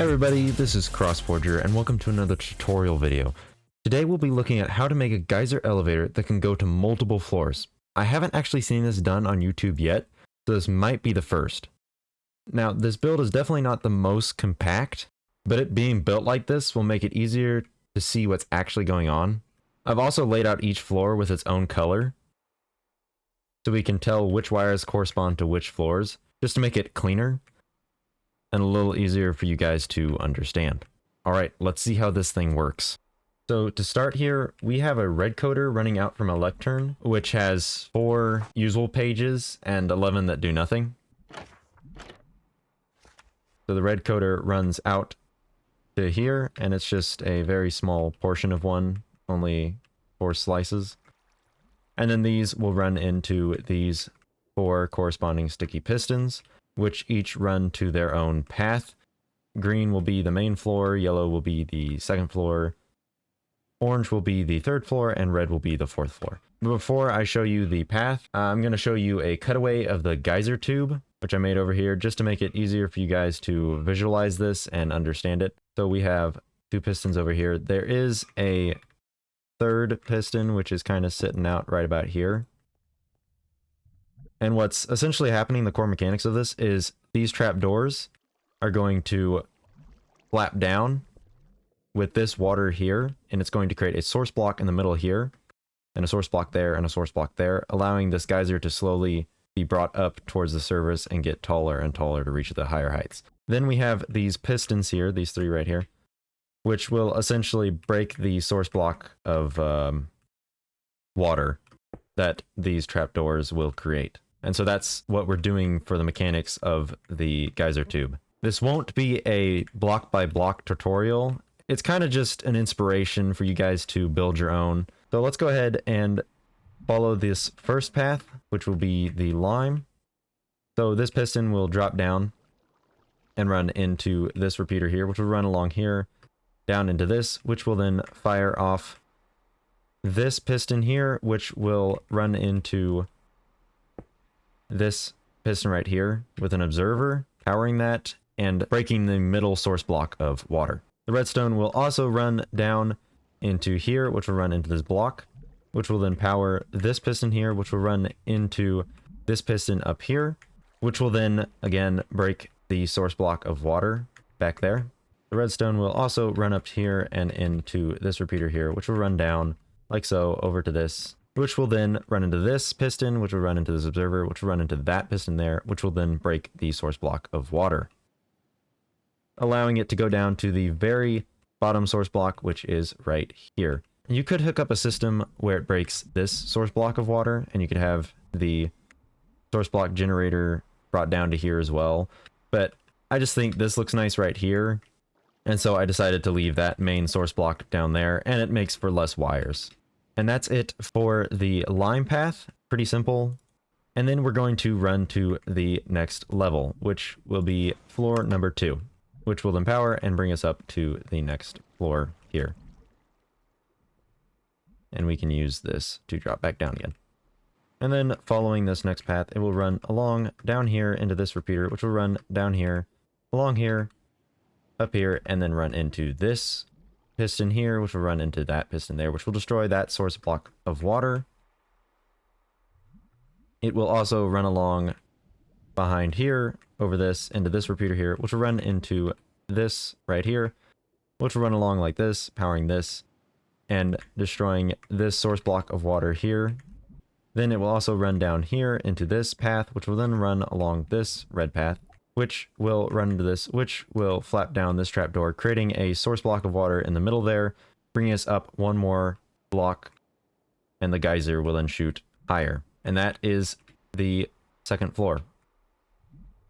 Hey everybody, this is CrossForger and welcome to another tutorial video. Today we'll be looking at how to make a geyser elevator that can go to multiple floors. I haven't actually seen this done on YouTube yet, so this might be the first. Now this build is definitely not the most compact, but it being built like this will make it easier to see what's actually going on. I've also laid out each floor with its own color, so we can tell which wires correspond to which floors, just to make it cleaner and a little easier for you guys to understand. Alright, let's see how this thing works. So to start here, we have a red coder running out from a lectern, which has 4 usable pages and 11 that do nothing. So the red coder runs out to here, and it's just a very small portion of one, only 4 slices. And then these will run into these 4 corresponding sticky pistons, which each run to their own path. Green will be the main floor, yellow will be the second floor, orange will be the third floor, and red will be the 4th floor. But before I show you the path, I'm going to show you a cutaway of the geyser tube, which I made over here, just to make it easier for you guys to visualize this and understand it. So we have 2 pistons over here. There is a 3rd piston, which is kind of sitting out right about here. And what's essentially happening, the core mechanics of this, is these trapdoors are going to flap down with this water here, and it's going to create a source block in the middle here, and a source block there, and a source block there, allowing this geyser to slowly be brought up towards the surface and get taller and taller to reach the higher heights. Then we have these pistons here, these 3 right here, which will essentially break the source block of water that these trapdoors will create. And so that's what we're doing for the mechanics of the geyser tube. This won't be a block by block tutorial. It's kind of just an inspiration for you guys to build your own. So let's go ahead and follow this first path, which will be the lime. So this piston will drop down and run into this repeater here, which will run along here, down into this, which will then fire off this piston here, which will run into this piston right here with an observer powering that and breaking the middle source block of water. The redstone will also run down into here, which will run into this block, which will then power this piston here, which will run into this piston up here, which will then again break the source block of water back there. The redstone will also run up here and into this repeater here, which will run down like so over to this, which will then run into this piston, which will run into this observer, which will run into that piston there, which will then break the source block of water, allowing it to go down to the very bottom source block, which is right here. You could hook up a system where it breaks this source block of water, and you could have the source block generator brought down to here as well, but I just think this looks nice right here, and so I decided to leave that main source block down there, and it makes for less wires. And that's it for the lime path. Pretty simple. And then we're going to run to the next level, which will be floor number 2, which will then power and bring us up to the next floor here. And we can use this to drop back down again. And then following this next path, it will run along down here into this repeater, which will run down here, along here, up here, and then run into this piston here, which will run into that piston there, which will destroy that source block of water. It will also run along behind here, over this, into this repeater here, which will run into this right here, which will run along like this, powering this, and destroying this source block of water here. Then it will also run down here into this path, which will then run along this red path, which will run into this, which will flap down this trapdoor, creating a source block of water in the middle there, bringing us up 1 more block, and the geyser will then shoot higher. And that is the 2nd floor.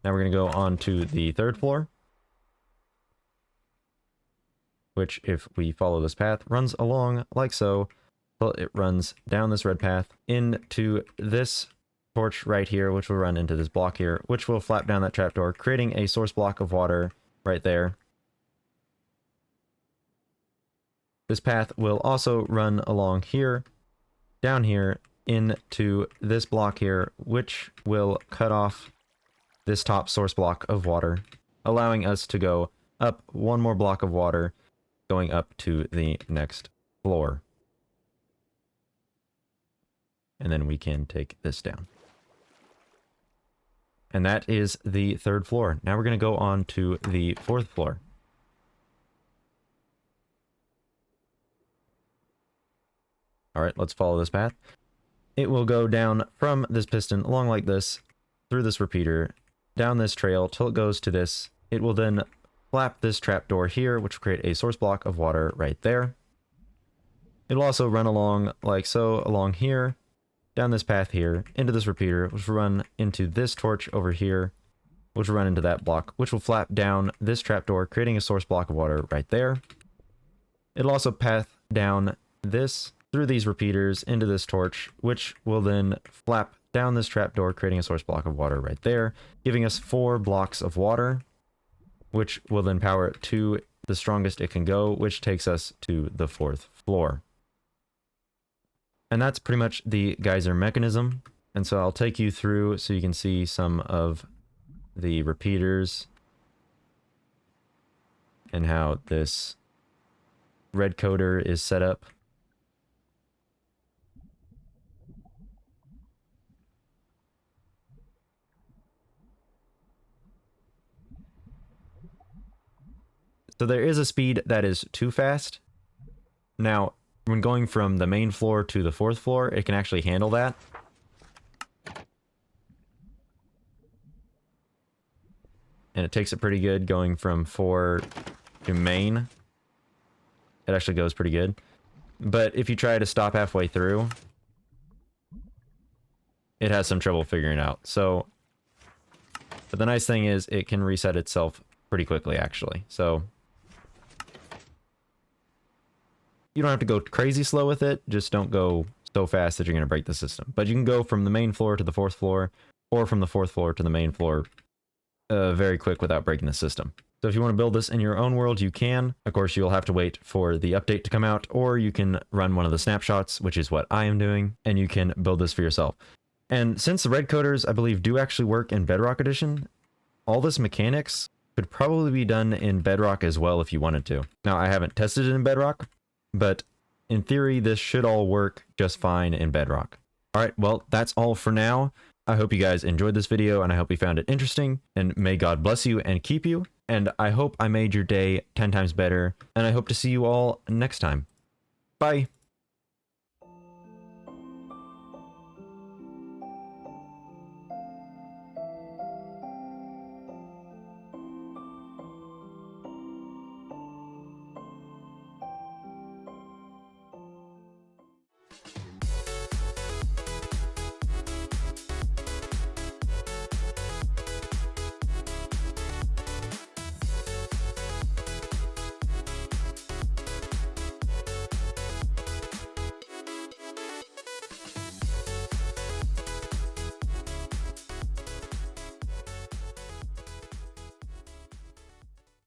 Now we're going to go on to the 3rd floor, which, if we follow this path, runs along like so. Well, it runs down this red path into this torch right here, which will run into this block here, which will flap down that trapdoor, creating a source block of water right there. This path will also run along here, down here, into this block here, which will cut off this top source block of water, allowing us to go up one more block of water going up to the next floor. And then we can take this down. And that is the third floor. Now we're going to go on to the fourth floor. All right, let's follow this path. It will go down from this piston along like this, through this repeater, down this trail till it goes to this. It will then flap this trapdoor here, which will create a source block of water right there. It'll also run along like so, along here, down this path here, into this repeater, which will run into this torch over here, which will run into that block, which will flap down this trapdoor, creating a source block of water right there. It'll also path down this through these repeaters into this torch, which will then flap down this trapdoor, creating a source block of water right there, giving us 4 blocks of water, which will then power it to the strongest it can go, which takes us to the 4th floor. And that's pretty much the geyser mechanism. And so I'll take you through so you can see some of the repeaters and how this red coder is set up. So there is a speed that is too fast. Now, when going from the main floor to the 4th floor, it can actually handle that. And it takes it pretty good going from 4 to main. It actually goes pretty good. But if you try to stop halfway through, it has some trouble figuring out. So, but the nice thing is it can reset itself pretty quickly, actually. So you don't have to go crazy slow with it. Just don't go so fast that you're going to break the system. But you can go from the main floor to the 4th floor, or from the 4th floor to the main floor very quick without breaking the system. So if you want to build this in your own world, you can. Of course, you'll have to wait for the update to come out, or you can run one of the snapshots, which is what I am doing, and you can build this for yourself. And since the red coders, I believe, do actually work in Bedrock Edition, all this mechanics could probably be done in Bedrock as well if you wanted to. Now, I haven't tested it in Bedrock, but in theory, this should all work just fine in Bedrock. All right, well, that's all for now. I hope you guys enjoyed this video, and I hope you found it interesting, and may God bless you and keep you, and I hope I made your day 10 times better, and I hope to see you all next time. Bye!